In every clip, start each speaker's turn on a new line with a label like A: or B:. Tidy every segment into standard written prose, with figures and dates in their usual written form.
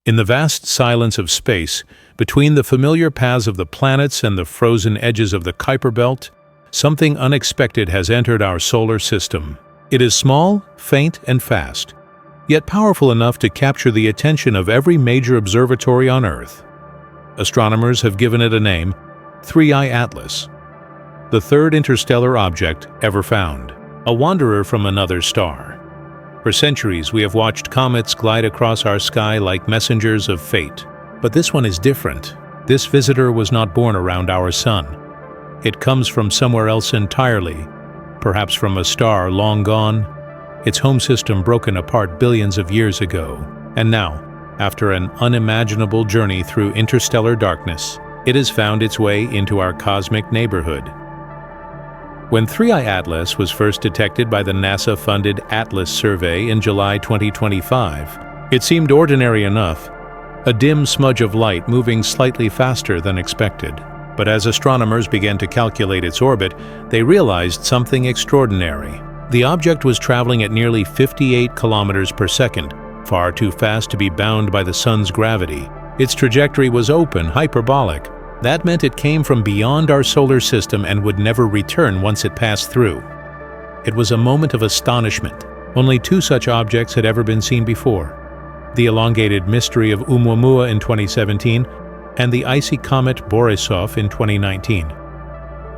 A: In the vast silence of space, between the familiar paths of the planets and the frozen edges of the Kuiper Belt, something unexpected has entered our solar system. It is small, faint, and fast, yet powerful enough to capture the attention of every major observatory on Earth. Astronomers have given it a name, 3I Atlas, the third interstellar object ever found, a wanderer from another star. For centuries, we have watched comets glide across our sky like messengers of fate. But this one is different. This visitor was not born around our sun. It comes from somewhere else entirely, perhaps from a star long gone, its home system broken apart billions of years ago. And now, after an unimaginable journey through interstellar darkness, it has found its way into our cosmic neighborhood. When 3I Atlas was first detected by the NASA-funded ATLAS survey in July 2025, it seemed ordinary enough, a dim smudge of light moving slightly faster than expected. But as astronomers began to calculate its orbit, they realized something extraordinary. The object was traveling at nearly 58 kilometers per second, far too fast to be bound by the sun's gravity. Its trajectory was open, hyperbolic. That meant it came from beyond our solar system and would never return once it passed through. It was a moment of astonishment. Only two such objects had ever been seen before: the elongated mystery of Oumuamua in 2017 and the icy comet Borisov in 2019.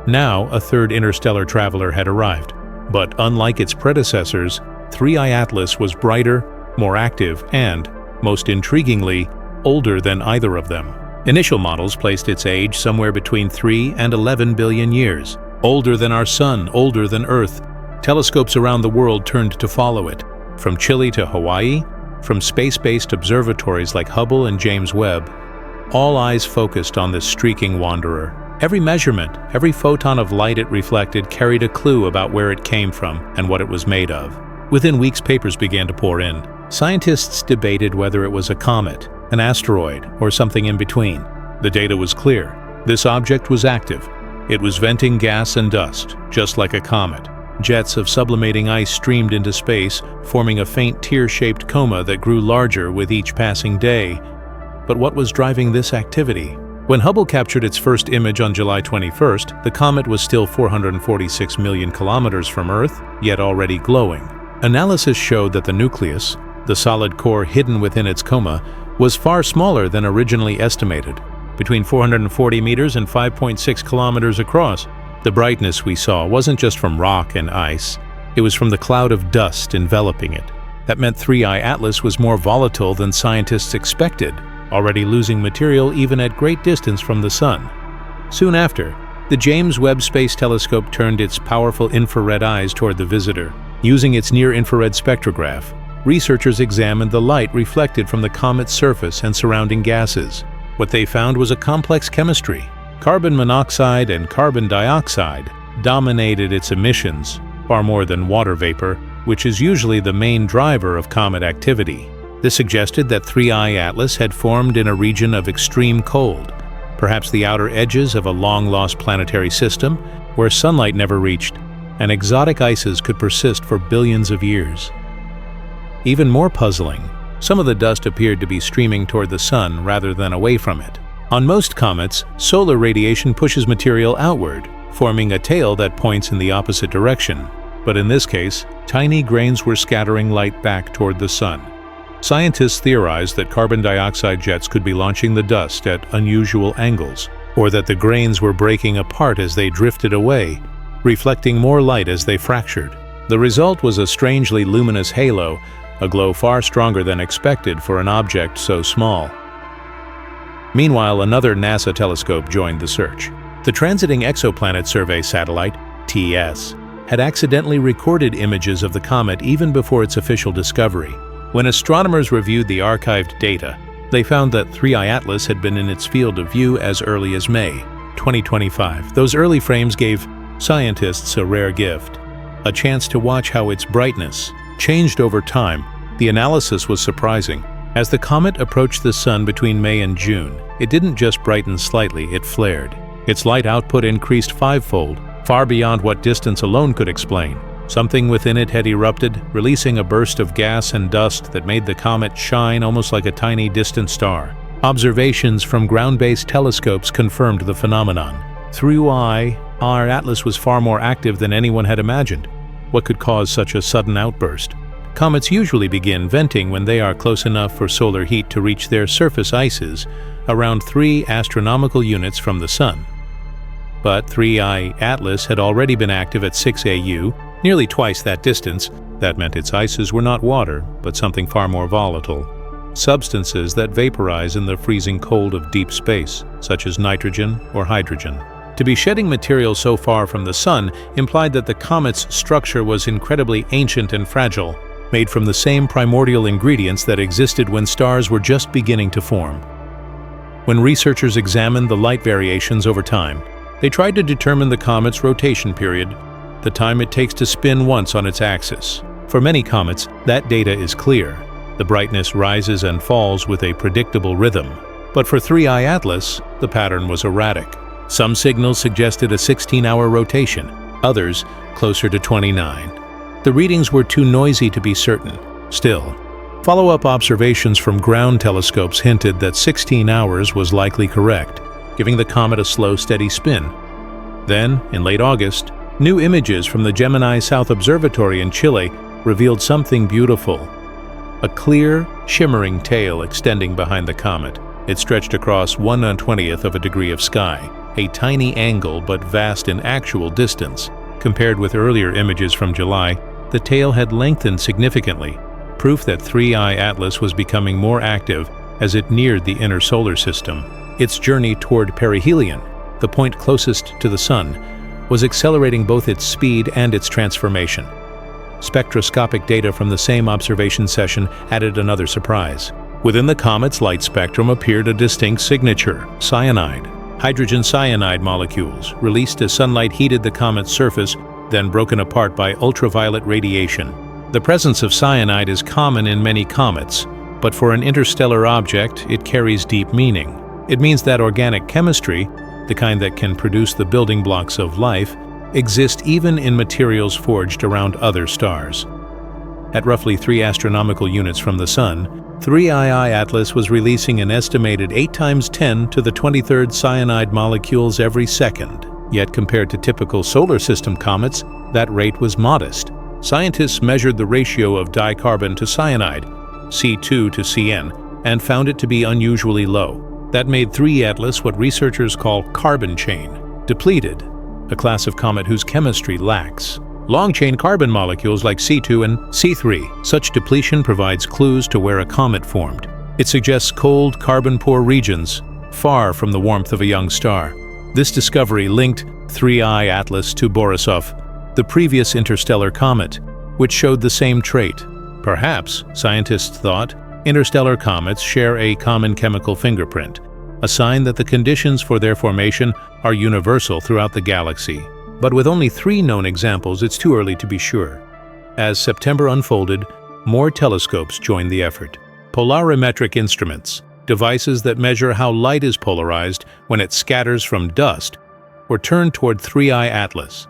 A: Now, a third interstellar traveler had arrived, but unlike its predecessors, 3I Atlas was brighter, more active, and, most intriguingly, older than either of them. Initial models placed its age somewhere between 3 and 11 billion years. Older than our Sun, older than Earth. Telescopes around the world turned to follow it. From Chile to Hawaii, from space-based observatories like Hubble and James Webb, all eyes focused on this streaking wanderer. Every measurement, every photon of light it reflected carried a clue about where it came from and what it was made of. Within weeks, papers began to pour in. Scientists debated whether it was a comet, an asteroid, or something in between. The data was clear. This object was active. It was venting gas and dust, just like a comet. Jets of sublimating ice streamed into space, forming a faint tear-shaped coma that grew larger with each passing day. But what was driving this activity? When Hubble captured its first image on July 21st, the comet was still 446 million kilometers from Earth, yet already glowing. Analysis showed that the nucleus, the solid core hidden within its coma, was far smaller than originally estimated, between 440 meters and 5.6 kilometers across. The brightness we saw wasn't just from rock and ice, it was from the cloud of dust enveloping it. That meant 3I Atlas was more volatile than scientists expected, already losing material even at great distance from the sun. Soon after, the James Webb Space Telescope turned its powerful infrared eyes toward the visitor. Using its near-infrared spectrograph, researchers examined the light reflected from the comet's surface and surrounding gases. What they found was a complex chemistry. Carbon monoxide and carbon dioxide dominated its emissions, far more than water vapor, which is usually the main driver of comet activity. This suggested that 3I Atlas had formed in a region of extreme cold, perhaps the outer edges of a long-lost planetary system where sunlight never reached, and exotic ices could persist for billions of years. Even more puzzling, some of the dust appeared to be streaming toward the sun rather than away from it. On most comets, solar radiation pushes material outward, forming a tail that points in the opposite direction. But in this case, tiny grains were scattering light back toward the sun. Scientists theorized that carbon dioxide jets could be launching the dust at unusual angles, or that the grains were breaking apart as they drifted away, reflecting more light as they fractured. The result was a strangely luminous halo, a glow far stronger than expected for an object so small. Meanwhile, another NASA telescope joined the search. The Transiting Exoplanet Survey satellite, TS, had accidentally recorded images of the comet even before its official discovery. When astronomers reviewed the archived data, they found that 3I Atlas had been in its field of view as early as May 2025. Those early frames gave scientists a rare gift, a chance to watch how its brightness changed over time. The analysis was surprising. As the comet approached the sun between May and June, it didn't just brighten slightly, it flared. Its light output increased fivefold, far beyond what distance alone could explain. Something within it had erupted, releasing a burst of gas and dust that made the comet shine almost like a tiny distant star. Observations from ground-based telescopes confirmed the phenomenon. Through our atlas was far more active than anyone had imagined. What could cause such a sudden outburst? Comets usually begin venting when they are close enough for solar heat to reach their surface ices, around 3 astronomical units from the Sun. But 3I Atlas had already been active at 6 AU, nearly twice that distance. That meant its ices were not water, but something far more volatile. Substances that vaporize in the freezing cold of deep space, such as nitrogen or hydrogen. To be shedding material so far from the Sun implied that the comet's structure was incredibly ancient and fragile, made from the same primordial ingredients that existed when stars were just beginning to form. When researchers examined the light variations over time, they tried to determine the comet's rotation period, the time it takes to spin once on its axis. For many comets, that data is clear. The brightness rises and falls with a predictable rhythm. But for 3I Atlas, the pattern was erratic. Some signals suggested a 16-hour rotation, others closer to 29. The readings were too noisy to be certain. Still, follow-up observations from ground telescopes hinted that 16 hours was likely correct, giving the comet a slow, steady spin. Then, in late August, new images from the Gemini South Observatory in Chile revealed something beautiful. A clear, shimmering tail extending behind the comet. It stretched across 1/20th of a degree of sky, a tiny angle but vast in actual distance. Compared with earlier images from July, the tail had lengthened significantly, proof that 3I Atlas was becoming more active as it neared the inner solar system. Its journey toward perihelion, the point closest to the Sun, was accelerating both its speed and its transformation. Spectroscopic data from the same observation session added another surprise. Within the comet's light spectrum appeared a distinct signature: cyanide. Hydrogen cyanide molecules, released as sunlight heated the comet's surface, then broken apart by ultraviolet radiation. The presence of cyanide is common in many comets, but for an interstellar object, it carries deep meaning. It means that organic chemistry, the kind that can produce the building blocks of life, exist even in materials forged around other stars. At roughly 3 astronomical units from the Sun, 3I Atlas was releasing an estimated 8 × 10⁻³ cyanide molecules every second. Yet compared to typical solar system comets, that rate was modest. Scientists measured the ratio of dicarbon to cyanide, C2 to Cn, and found it to be unusually low. That made 3 Atlas what researchers call carbon chain depleted, a class of comet whose chemistry lacks. Long-chain carbon molecules like C2 and C3. Such depletion provides clues to where a comet formed. It suggests cold, carbon-poor regions, far from the warmth of a young star. This discovery linked 3I Atlas to Borisov, the previous interstellar comet, which showed the same trait. Perhaps, scientists thought, interstellar comets share a common chemical fingerprint, a sign that the conditions for their formation are universal throughout the galaxy. But with only 3 known examples, it's too early to be sure. As September unfolded, more telescopes joined the effort. Polarimetric instruments, devices that measure how light is polarized when it scatters from dust, were turned toward 3I Atlas.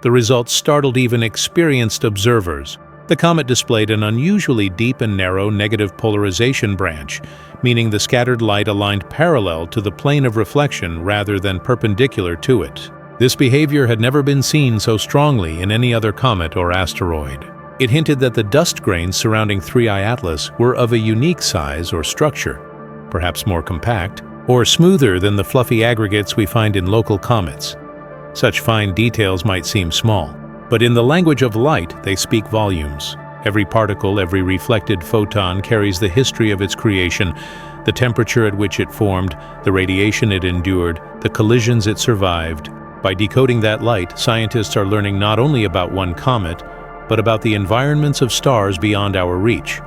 A: The results startled even experienced observers. The comet displayed an unusually deep and narrow negative polarization branch, meaning the scattered light aligned parallel to the plane of reflection rather than perpendicular to it. This behavior had never been seen so strongly in any other comet or asteroid. It hinted that the dust grains surrounding 3I Atlas were of a unique size or structure, perhaps more compact, or smoother than the fluffy aggregates we find in local comets. Such fine details might seem small, but in the language of light, they speak volumes. Every particle, every reflected photon carries the history of its creation, the temperature at which it formed, the radiation it endured, the collisions it survived. By decoding that light, scientists are learning not only about one comet, but about the environments of stars beyond our reach.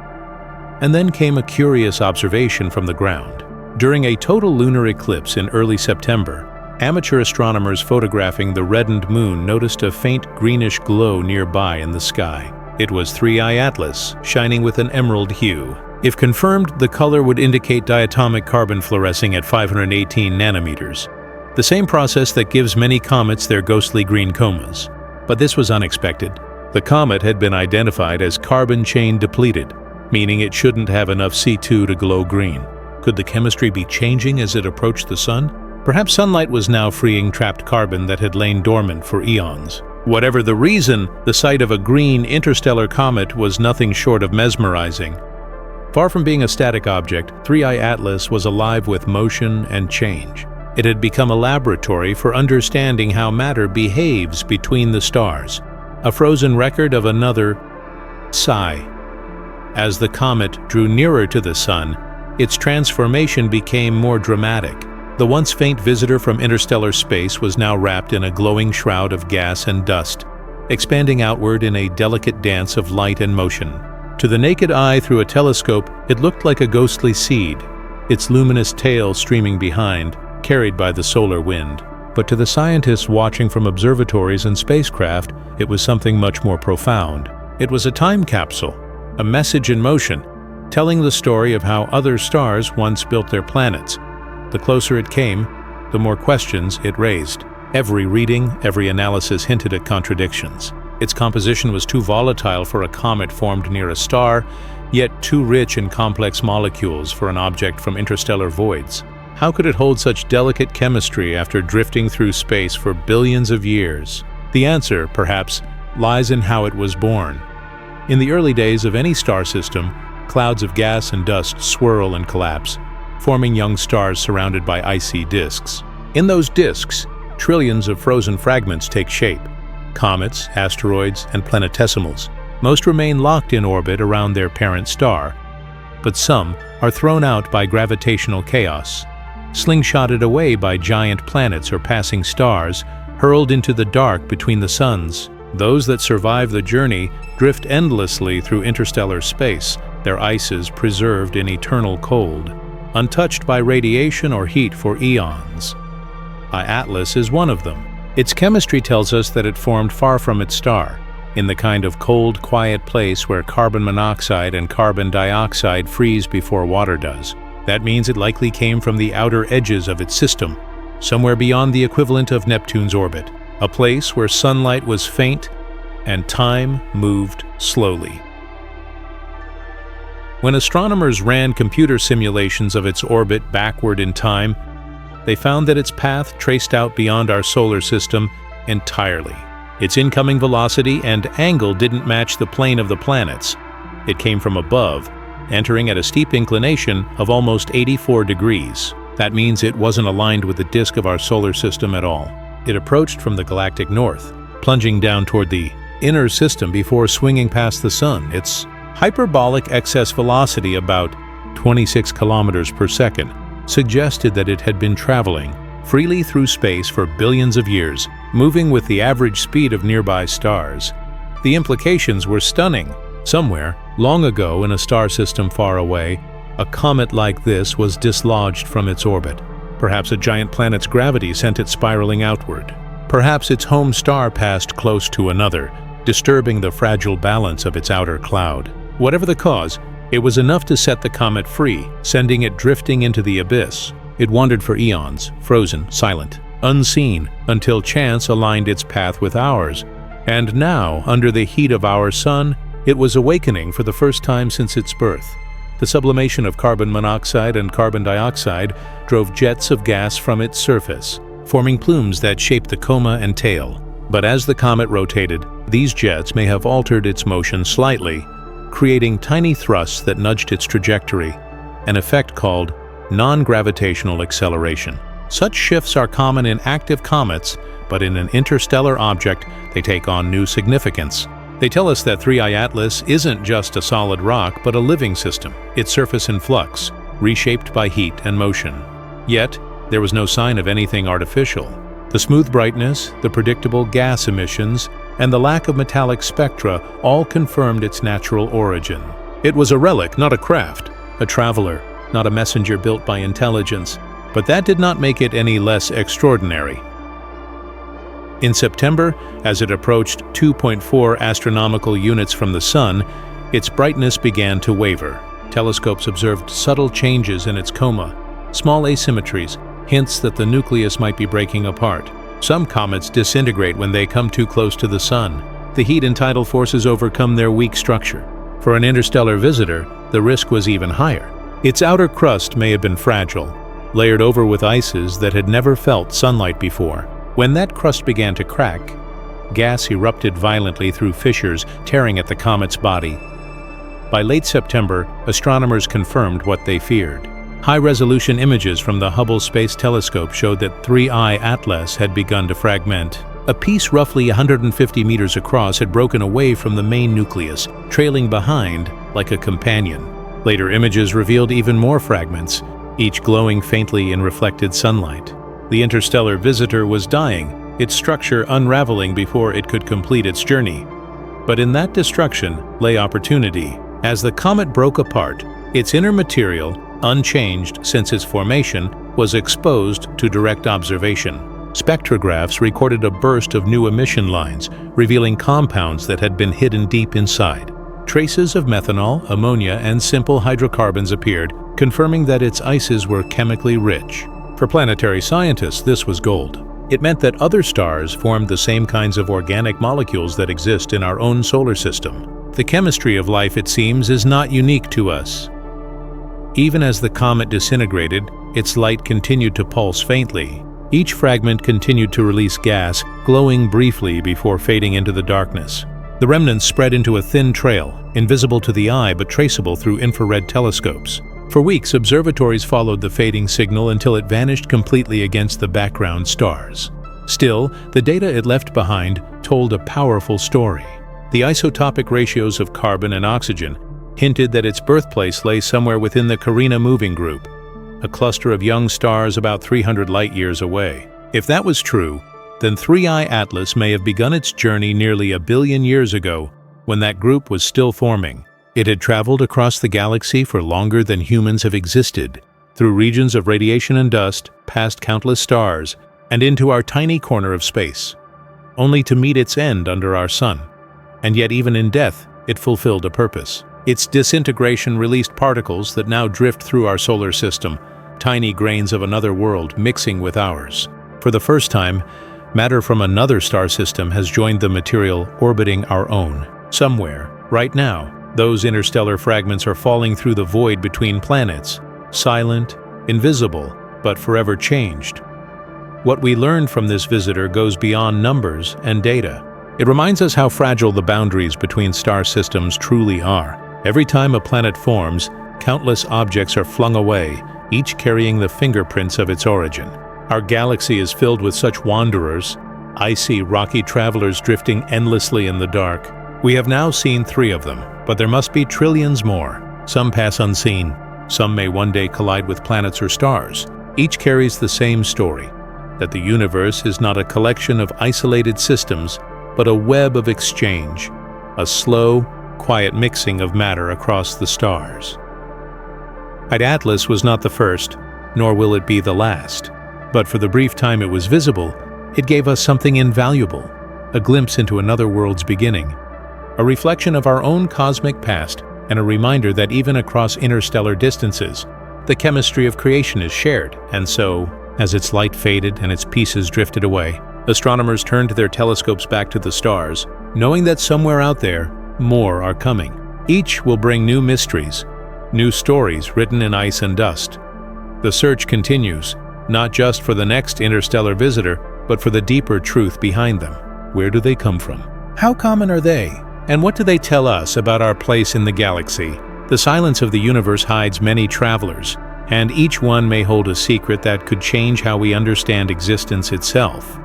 A: And then came a curious observation from the ground. During a total lunar eclipse in early September, amateur astronomers photographing the reddened moon noticed a faint greenish glow nearby in the sky. It was 3I Atlas, shining with an emerald hue. If confirmed, the color would indicate diatomic carbon fluorescing at 518 nanometers, the same process that gives many comets their ghostly green comas. But this was unexpected. The comet had been identified as carbon chain depleted, meaning it shouldn't have enough C2 to glow green. Could the chemistry be changing as it approached the sun? Perhaps sunlight was now freeing trapped carbon that had lain dormant for eons. Whatever the reason, the sight of a green interstellar comet was nothing short of mesmerizing. Far from being a static object, 3I Atlas was alive with motion and change. It had become a laboratory for understanding how matter behaves between the stars, a frozen record of another sigh. As the comet drew nearer to the sun, its transformation became more dramatic. The once faint visitor from interstellar space was now wrapped in a glowing shroud of gas and dust, expanding outward in a delicate dance of light and motion. To the naked eye through a telescope, it looked like a ghostly seed, its luminous tail streaming behind, carried by the solar wind. But to the scientists watching from observatories and spacecraft, it was something much more profound. It was a time capsule, a message in motion, telling the story of how other stars once built their planets. The closer it came, the more questions it raised. Every reading, every analysis hinted at contradictions. Its composition was too volatile for a comet formed near a star, yet too rich in complex molecules for an object from interstellar voids. How could it hold such delicate chemistry after drifting through space for billions of years? The answer, perhaps, lies in how it was born. In the early days of any star system, clouds of gas and dust swirl and collapse, forming young stars surrounded by icy disks. In those disks, trillions of frozen fragments take shape: comets, asteroids, and planetesimals. Most remain locked in orbit around their parent star, but some are thrown out by gravitational chaos, slingshotted away by giant planets or passing stars, hurled into the dark between the suns. Those that survive the journey drift endlessly through interstellar space, their ices preserved in eternal cold, untouched by radiation or heat for eons. Atlas is one of them. Its chemistry tells us that it formed far from its star, in the kind of cold, quiet place where carbon monoxide and carbon dioxide freeze before water does. That means it likely came from the outer edges of its system, somewhere beyond the equivalent of Neptune's orbit, a place where sunlight was faint and time moved slowly. When astronomers ran computer simulations of its orbit backward in time, they found that its path traced out beyond our solar system entirely. Its incoming velocity and angle didn't match the plane of the planets. It came from above, entering at a steep inclination of almost 84 degrees. That means it wasn't aligned with the disk of our solar system at all. It approached from the galactic north, plunging down toward the inner system before swinging past the sun. Its hyperbolic excess velocity, about 26 kilometers per second, suggested that it had been traveling freely through space for billions of years, moving with the average speed of nearby stars. The implications were stunning. Somewhere, long ago in a star system far away, a comet like this was dislodged from its orbit. Perhaps a giant planet's gravity sent it spiraling outward. Perhaps its home star passed close to another, disturbing the fragile balance of its outer cloud. Whatever the cause, it was enough to set the comet free, sending it drifting into the abyss. It wandered for eons, frozen, silent, unseen, until chance aligned its path with ours. And now, under the heat of our sun, it was awakening for the first time since its birth. The sublimation of carbon monoxide and carbon dioxide drove jets of gas from its surface, forming plumes that shaped the coma and tail. But as the comet rotated, these jets may have altered its motion slightly, creating tiny thrusts that nudged its trajectory, an effect called non-gravitational acceleration. Such shifts are common in active comets, but in an interstellar object, they take on new significance. They tell us that 3I Atlas isn't just a solid rock, but a living system, its surface in flux, reshaped by heat and motion. Yet, there was no sign of anything artificial. The smooth brightness, the predictable gas emissions, and the lack of metallic spectra all confirmed its natural origin. It was a relic, not a craft, a traveler, not a messenger built by intelligence, but that did not make it any less extraordinary. In September, as it approached 2.4 astronomical units from the Sun, its brightness began to waver. Telescopes observed subtle changes in its coma, small asymmetries, hints that the nucleus might be breaking apart. Some comets disintegrate when they come too close to the Sun. the heat and tidal forces overcome their weak structure. For an interstellar visitor, the risk was even higher. Its outer crust may have been fragile, layered over with ices that had never felt sunlight before. When that crust began to crack, gas erupted violently through fissures, tearing at the comet's body. By late September, astronomers confirmed what they feared. High-resolution images from the Hubble Space Telescope showed that 3I Atlas had begun to fragment. A piece roughly 150 meters across had broken away from the main nucleus, trailing behind like a companion. Later images revealed even more fragments, each glowing faintly in reflected sunlight. The interstellar visitor was dying, its structure unraveling before it could complete its journey. But in that destruction lay opportunity. As the comet broke apart, its inner material, unchanged since its formation, was exposed to direct observation. Spectrographs recorded a burst of new emission lines, revealing compounds that had been hidden deep inside. Traces of methanol, ammonia, and simple hydrocarbons appeared, confirming that its ices were chemically rich. For planetary scientists, this was gold. It meant that other stars formed the same kinds of organic molecules that exist in our own solar system. The chemistry of life, it seems, is not unique to us. Even as the comet disintegrated, its light continued to pulse faintly. Each fragment continued to release gas, glowing briefly before fading into the darkness. The remnants spread into a thin trail, invisible to the eye but traceable through infrared telescopes. For weeks, observatories followed the fading signal until it vanished completely against the background stars. Still, the data it left behind told a powerful story. The isotopic ratios of carbon and oxygen hinted that its birthplace lay somewhere within the Carina moving group, a cluster of young stars about 300 light-years away. If that was true, then 3I Atlas may have begun its journey nearly 1 billion years ago, when that group was still forming. It had traveled across the galaxy for longer than humans have existed, through regions of radiation and dust, past countless stars, and into our tiny corner of space, only to meet its end under our sun. And yet even in death, it fulfilled a purpose. Its disintegration released particles that now drift through our solar system, tiny grains of another world mixing with ours. For the first time, matter from another star system has joined the material orbiting our own. Somewhere, right now, those interstellar fragments are falling through the void between planets, silent, invisible, but forever changed. What we learned from this visitor goes beyond numbers and data. It reminds us how fragile the boundaries between star systems truly are. Every time a planet forms, countless objects are flung away, each carrying the fingerprints of its origin. Our galaxy is filled with such wanderers, icy, rocky travelers drifting endlessly in the dark. We have now seen 3 of them, but there must be trillions more. Some pass unseen, some may one day collide with planets or stars. Each carries the same story, that the universe is not a collection of isolated systems, but a web of exchange, a slow, quiet mixing of matter across the stars. Atlas was not the first, nor will it be the last. But for the brief time it was visible, it gave us something invaluable, a glimpse into another world's beginning, a reflection of our own cosmic past, and a reminder that even across interstellar distances, the chemistry of creation is shared. And so, as its light faded and its pieces drifted away, astronomers turned their telescopes back to the stars, knowing that somewhere out there, more are coming. Each will bring new mysteries, new stories written in ice and dust. The search continues, not just for the next interstellar visitor, but for the deeper truth behind them. Where do they come from? How common are they? And what do they tell us about our place in the galaxy? The silence of the universe hides many travelers, and each one may hold a secret that could change how we understand existence itself.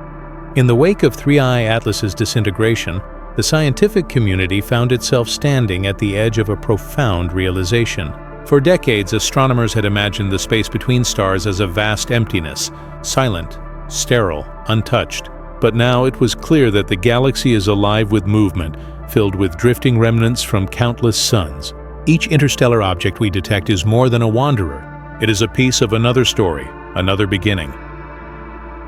A: In the wake of 3I Atlas's disintegration, the scientific community found itself standing at the edge of a profound realization. For decades, astronomers had imagined the space between stars as a vast emptiness, silent, sterile, untouched. But now it was clear that the galaxy is alive with movement, filled with drifting remnants from countless suns. Each interstellar object we detect is more than a wanderer. It is a piece of another story, another beginning.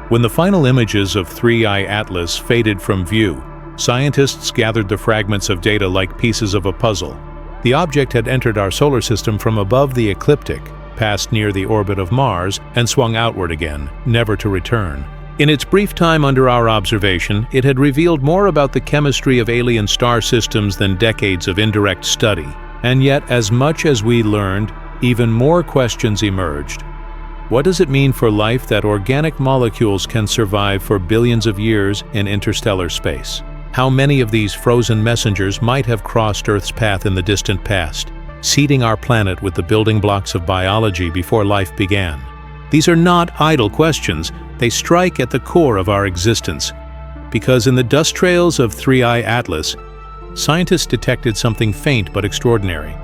A: When the final images of 3I Atlas faded from view, scientists gathered the fragments of data like pieces of a puzzle. The object had entered our solar system from above the ecliptic, passed near the orbit of Mars, and swung outward again, never to return. In its brief time under our observation, it had revealed more about the chemistry of alien star systems than decades of indirect study. And yet, as much as we learned, even more questions emerged. What does it mean for life that organic molecules can survive for billions of years in interstellar space? How many of these frozen messengers might have crossed Earth's path in the distant past, seeding our planet with the building blocks of biology before life began? These are not idle questions. They strike at the core of our existence. Because in the dust trails of 3I Atlas, scientists detected something faint but extraordinary: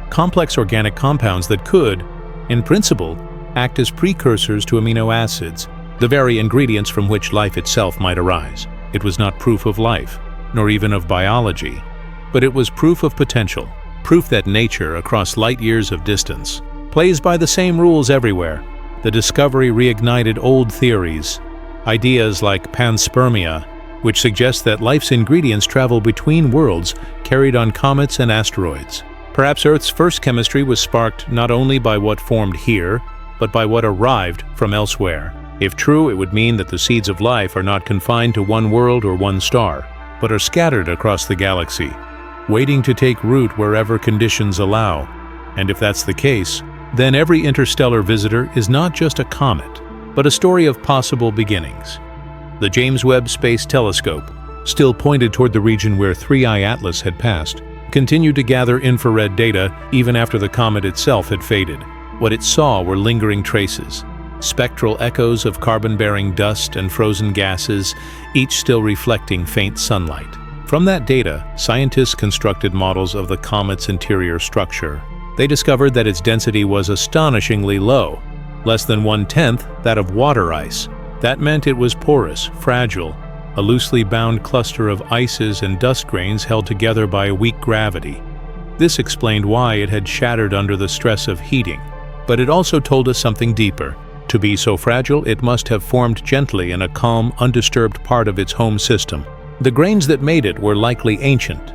A: complex organic compounds that could, in principle, act as precursors to amino acids, the very ingredients from which life itself might arise. It was not proof of life, nor even of biology, but it was proof of potential, proof that nature, across light years of distance, plays by the same rules everywhere. The discovery reignited old theories, ideas like panspermia, which suggest that life's ingredients travel between worlds carried on comets and asteroids. Perhaps Earth's first chemistry was sparked not only by what formed here, but by what arrived from elsewhere. If true, it would mean that the seeds of life are not confined to one world or one star, but are scattered across the galaxy, waiting to take root wherever conditions allow. And if that's the case, then every interstellar visitor is not just a comet, but a story of possible beginnings. The James Webb Space Telescope, still pointed toward the region where 3I Atlas had passed, continued to gather infrared data even after the comet itself had faded. What it saw were lingering traces, spectral echoes of carbon-bearing dust and frozen gases, each still reflecting faint sunlight. From that data, scientists constructed models of the comet's interior structure. They discovered that its density was astonishingly low, less than 1/10 that of water ice. That meant it was porous, fragile, a loosely bound cluster of ices and dust grains held together by a weak gravity. This explained why it had shattered under the stress of heating. But it also told us something deeper. To be so fragile, it must have formed gently in a calm, undisturbed part of its home system. The grains that made it were likely ancient,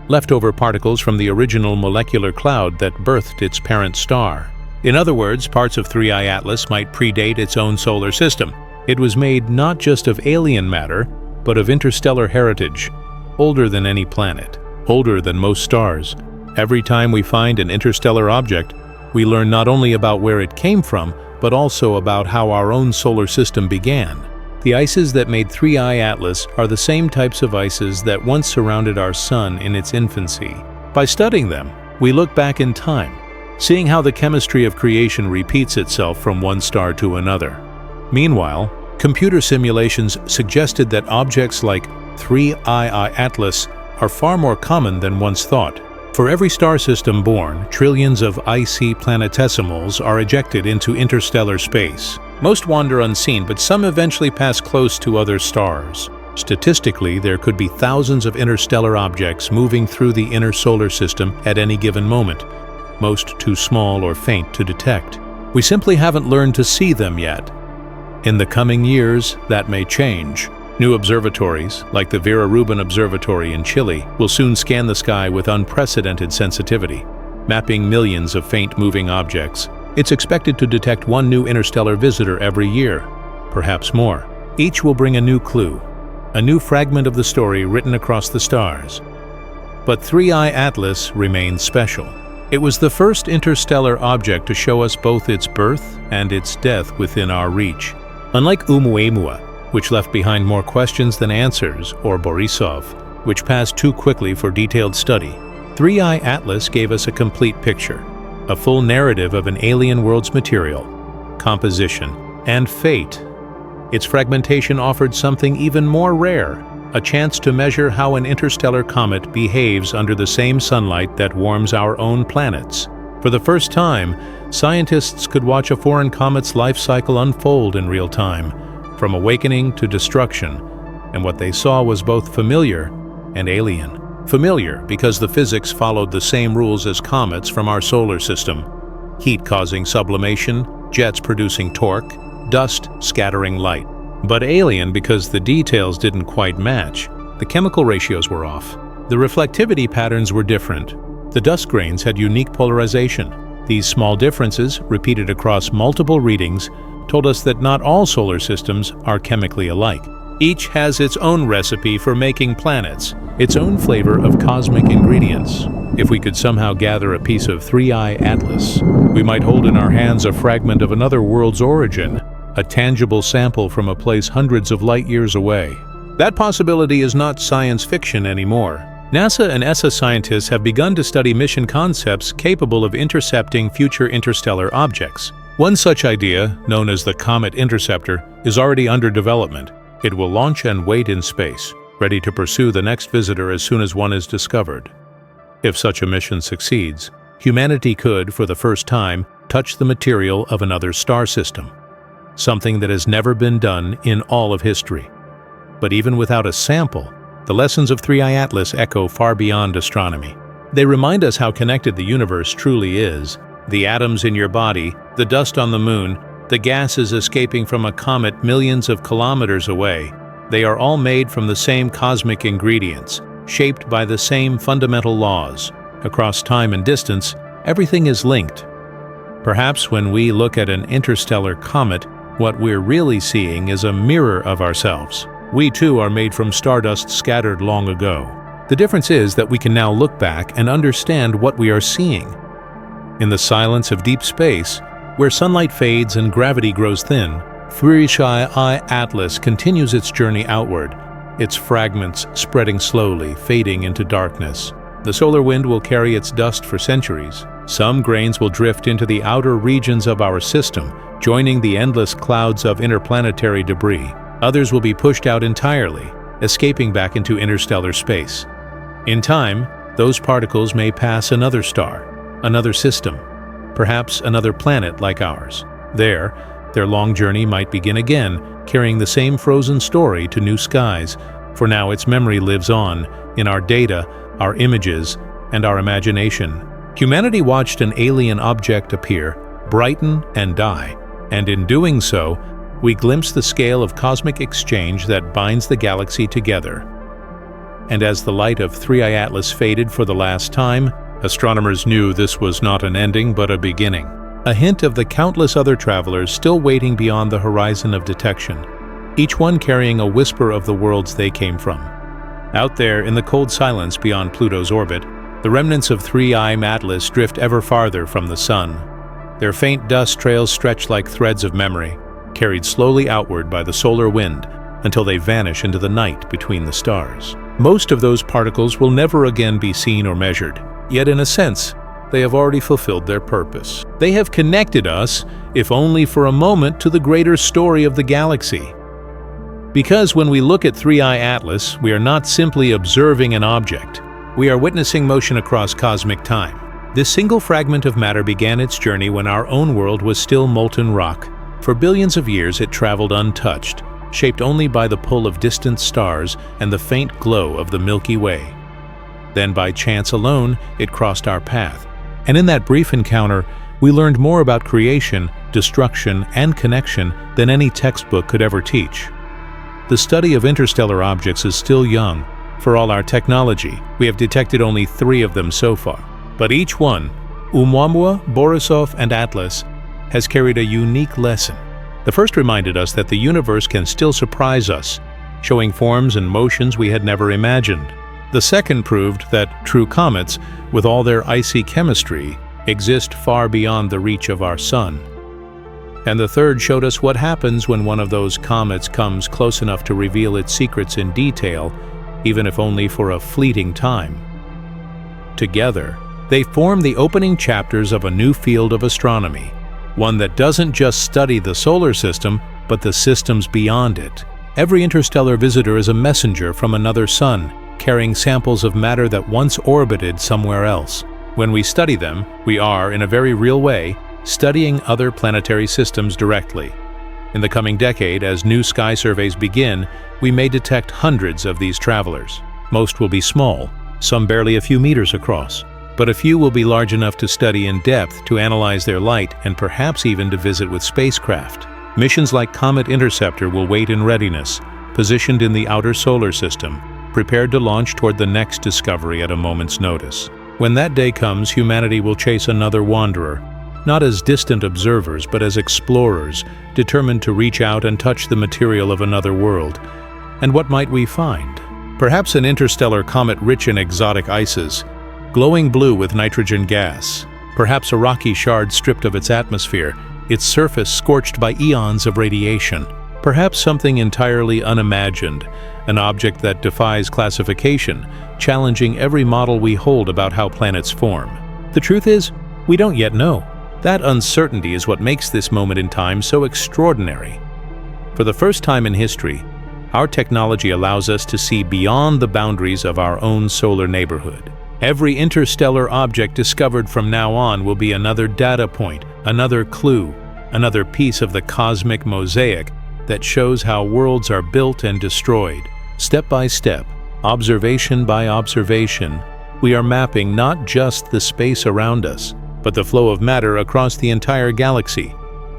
A: leftover particles from the original molecular cloud that birthed its parent star. In other words, parts of 3I Atlas might predate its own solar system. It was made not just of alien matter, but of interstellar heritage, older than any planet, older than most stars. Every time we find an interstellar object, we learn not only about where it came from, but also about how our own solar system began. The ices that made 3I Atlas are the same types of ices that once surrounded our Sun in its infancy. By studying them, we look back in time, seeing how the chemistry of creation repeats itself from one star to another. Meanwhile, computer simulations suggested that objects like 3I Atlas are far more common than once thought. For every star system born, trillions of icy planetesimals are ejected into interstellar space. Most wander unseen, but some eventually pass close to other stars. Statistically, there could be thousands of interstellar objects moving through the inner solar system at any given moment, most too small or faint to detect. We simply haven't learned to see them yet. In the coming years, that may change. New observatories, like the Vera Rubin Observatory in Chile, will soon scan the sky with unprecedented sensitivity, mapping millions of faint moving objects. It's expected to detect one new interstellar visitor every year, perhaps more. Each will bring a new clue, a new fragment of the story written across the stars. But 3I Atlas remains special. It was the first interstellar object to show us both its birth and its death within our reach. Unlike Oumuamua, which left behind more questions than answers, or Borisov, which passed too quickly for detailed study, 3I Atlas gave us a complete picture, a full narrative of an alien world's material, composition, and fate. Its fragmentation offered something even more rare, a chance to measure how an interstellar comet behaves under the same sunlight that warms our own planets. For the first time, scientists could watch a foreign comet's life cycle unfold in real time, from awakening to destruction, and what they saw was both familiar and alien. Familiar because the physics followed the same rules as comets from our solar system: heat causing sublimation, jets producing torque, dust scattering light. But alien because the details didn't quite match. The chemical ratios were off. The reflectivity patterns were different. The dust grains had unique polarization. These small differences, repeated across multiple readings, told us that not all solar systems are chemically alike. Each has its own recipe for making planets, its own flavor of cosmic ingredients. If we could somehow gather a piece of 3I Atlas, we might hold in our hands a fragment of another world's origin, a tangible sample from a place hundreds of light years away. That possibility is not science fiction anymore. NASA and ESA scientists have begun to study mission concepts capable of intercepting future interstellar objects. One such idea, known as the Comet Interceptor, is already under development. It will launch and wait in space, ready to pursue the next visitor as soon as one is discovered. If such a mission succeeds, humanity could, for the first time, touch the material of another star system, something that has never been done in all of history. But even without a sample, the lessons of 3I Atlas echo far beyond astronomy. They remind us how connected the universe truly is. The atoms in your body, the dust on the moon, the gases escaping from a comet millions of kilometers away, they are all made from the same cosmic ingredients, shaped by the same fundamental laws. Across time and distance, everything is linked. Perhaps when we look at an interstellar comet, what we're really seeing is a mirror of ourselves. We too are made from stardust scattered long ago. The difference is that we can now look back and understand what we are seeing. In the silence of deep space, where sunlight fades and gravity grows thin, 3I Atlas continues its journey outward, its fragments spreading slowly, fading into darkness. The solar wind will carry its dust for centuries. Some grains will drift into the outer regions of our system, joining the endless clouds of interplanetary debris. Others will be pushed out entirely, escaping back into interstellar space. In time, those particles may pass another star, another system, perhaps another planet like ours. There, their long journey might begin again, carrying the same frozen story to new skies, for now its memory lives on, in our data, our images, and our imagination. Humanity watched an alien object appear, brighten, and die, and in doing so, we glimpse the scale of cosmic exchange that binds the galaxy together. And as the light of 3I Atlas faded for the last time, astronomers knew this was not an ending but a beginning, a hint of the countless other travelers still waiting beyond the horizon of detection, each one carrying a whisper of the worlds they came from. Out there in the cold silence beyond Pluto's orbit, the remnants of 3I Atlas drift ever farther from the sun. Their faint dust trails stretch like threads of memory, carried slowly outward by the solar wind until they vanish into the night between the stars. Most of those particles will never again be seen or measured, yet in a sense, they have already fulfilled their purpose. They have connected us, if only for a moment, to the greater story of the galaxy. Because when we look at 3I Atlas, we are not simply observing an object. We are witnessing motion across cosmic time. This single fragment of matter began its journey when our own world was still molten rock. For billions of years it traveled untouched, shaped only by the pull of distant stars and the faint glow of the Milky Way. Then by chance alone, it crossed our path. And in that brief encounter, we learned more about creation, destruction, and connection than any textbook could ever teach. The study of interstellar objects is still young. For all our technology, we have detected only 3 of them so far. But each one, Oumuamua, Borisov, and Atlas, has carried a unique lesson. The first reminded us that the universe can still surprise us, showing forms and motions we had never imagined. The second proved that true comets, with all their icy chemistry, exist far beyond the reach of our sun. And the third showed us what happens when one of those comets comes close enough to reveal its secrets in detail, even if only for a fleeting time. Together, they form the opening chapters of a new field of astronomy, one that doesn't just study the solar system, but the systems beyond it. Every interstellar visitor is a messenger from another sun, carrying samples of matter that once orbited somewhere else. When we study them, we are, in a very real way, studying other planetary systems directly. In the coming decade, as new sky surveys begin, we may detect hundreds of these travelers. Most will be small, some barely a few meters across, but a few will be large enough to study in depth, to analyze their light, and perhaps even to visit with spacecraft. Missions like Comet Interceptor will wait in readiness, positioned in the outer solar system, prepared to launch toward the next discovery at a moment's notice. When that day comes, humanity will chase another wanderer, not as distant observers but as explorers, determined to reach out and touch the material of another world. And what might we find? Perhaps an interstellar comet rich in exotic ices, glowing blue with nitrogen gas. Perhaps a rocky shard stripped of its atmosphere, its surface scorched by eons of radiation. Perhaps something entirely unimagined, an object that defies classification, challenging every model we hold about how planets form. The truth is, we don't yet know. That uncertainty is what makes this moment in time so extraordinary. For the first time in history, our technology allows us to see beyond the boundaries of our own solar neighborhood. Every interstellar object discovered from now on will be another data point, another clue, another piece of the cosmic mosaic that shows how worlds are built and destroyed. Step by step, observation by observation, we are mapping not just the space around us, but the flow of matter across the entire galaxy.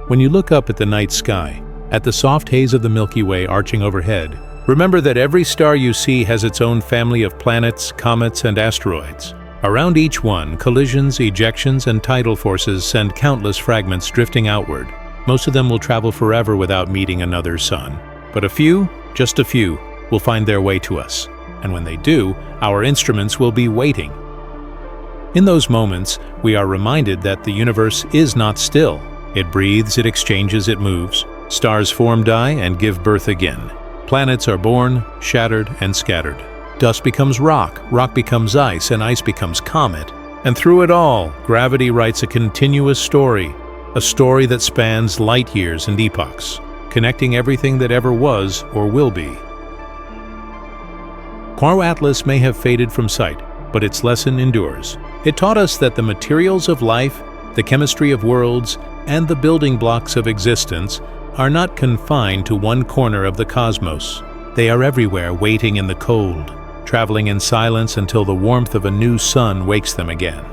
A: When you look up at the night sky, at the soft haze of the Milky Way arching overhead, remember that every star you see has its own family of planets, comets, and asteroids. Around each one, collisions, ejections, and tidal forces send countless fragments drifting outward. Most of them will travel forever without meeting another sun. But a few, just a few, will find their way to us. And when they do, our instruments will be waiting. In those moments, we are reminded that the universe is not still. It breathes, it exchanges, it moves. Stars form, die, and give birth again. Planets are born, shattered, and scattered. Dust becomes rock, rock becomes ice, and ice becomes comet. And through it all, gravity writes a continuous story, a story that spans light years and epochs, connecting everything that ever was or will be. Oumuamua Atlas may have faded from sight, but its lesson endures. It taught us that the materials of life, the chemistry of worlds, and the building blocks of existence are not confined to one corner of the cosmos. They are everywhere, waiting in the cold, traveling in silence until the warmth of a new sun wakes them again.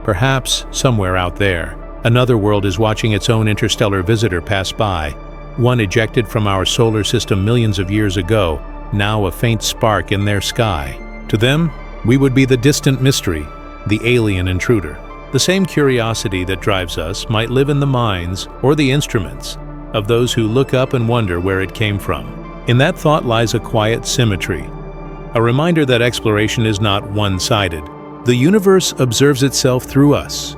A: Perhaps, somewhere out there, another world is watching its own interstellar visitor pass by, one ejected from our solar system millions of years ago, now a faint spark in their sky. To them, we would be the distant mystery, the alien intruder. The same curiosity that drives us might live in the minds or the instruments of those who look up and wonder where it came from. In that thought lies a quiet symmetry, a reminder that exploration is not one-sided. The universe observes itself through us.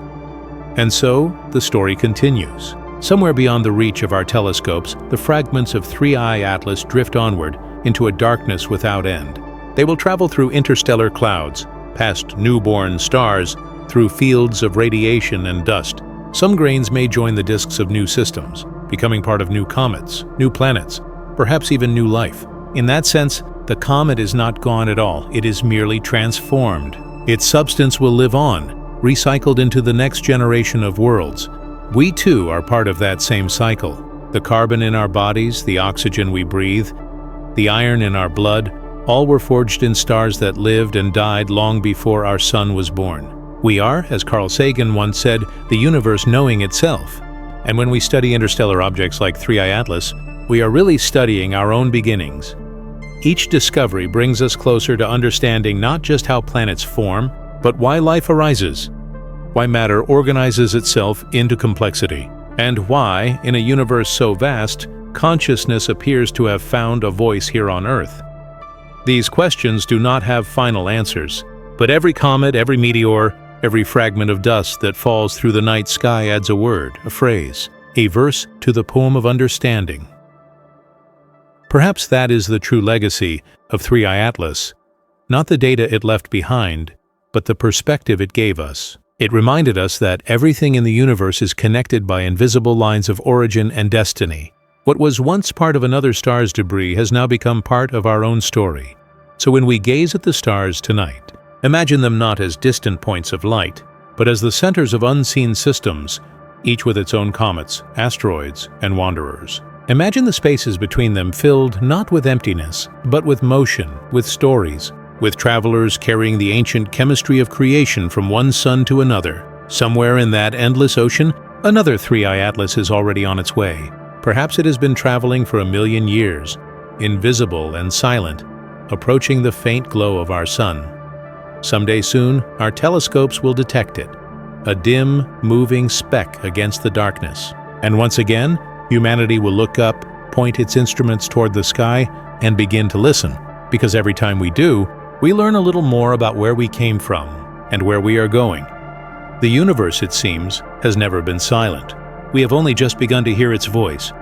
A: And so, the story continues. Somewhere beyond the reach of our telescopes, the fragments of 3I Atlas drift onward into a darkness without end. They will travel through interstellar clouds, past newborn stars, through fields of radiation and dust. Some grains may join the disks of new systems, becoming part of new comets, new planets, perhaps even new life. In that sense, the comet is not gone at all, it is merely transformed. Its substance will live on, recycled into the next generation of worlds. We too are part of that same cycle. The carbon in our bodies, the oxygen we breathe, the iron in our blood, all were forged in stars that lived and died long before our sun was born. We are, as Carl Sagan once said, the universe knowing itself. And when we study interstellar objects like 3I Atlas, we are really studying our own beginnings. Each discovery brings us closer to understanding not just how planets form, but why life arises, why matter organizes itself into complexity, and why, in a universe so vast, consciousness appears to have found a voice here on Earth. These questions do not have final answers, but every comet, every meteor, every fragment of dust that falls through the night sky adds a word, a phrase, a verse to the poem of understanding. Perhaps that is the true legacy of 3I Atlas, not the data it left behind, but the perspective it gave us. It reminded us that everything in the universe is connected by invisible lines of origin and destiny. What was once part of another star's debris has now become part of our own story. So when we gaze at the stars tonight, imagine them not as distant points of light, but as the centers of unseen systems, each with its own comets, asteroids, and wanderers. Imagine the spaces between them filled not with emptiness, but with motion, with stories, with travelers carrying the ancient chemistry of creation from one sun to another. Somewhere in that endless ocean, another 3I Atlas is already on its way. Perhaps it has been traveling for 1,000,000 years, invisible and silent, approaching the faint glow of our sun. Someday soon, our telescopes will detect it, a dim, moving speck against the darkness. And once again, humanity will look up, point its instruments toward the sky, and begin to listen, because every time we do, we learn a little more about where we came from and where we are going. The universe, it seems, has never been silent. We have only just begun to hear its voice,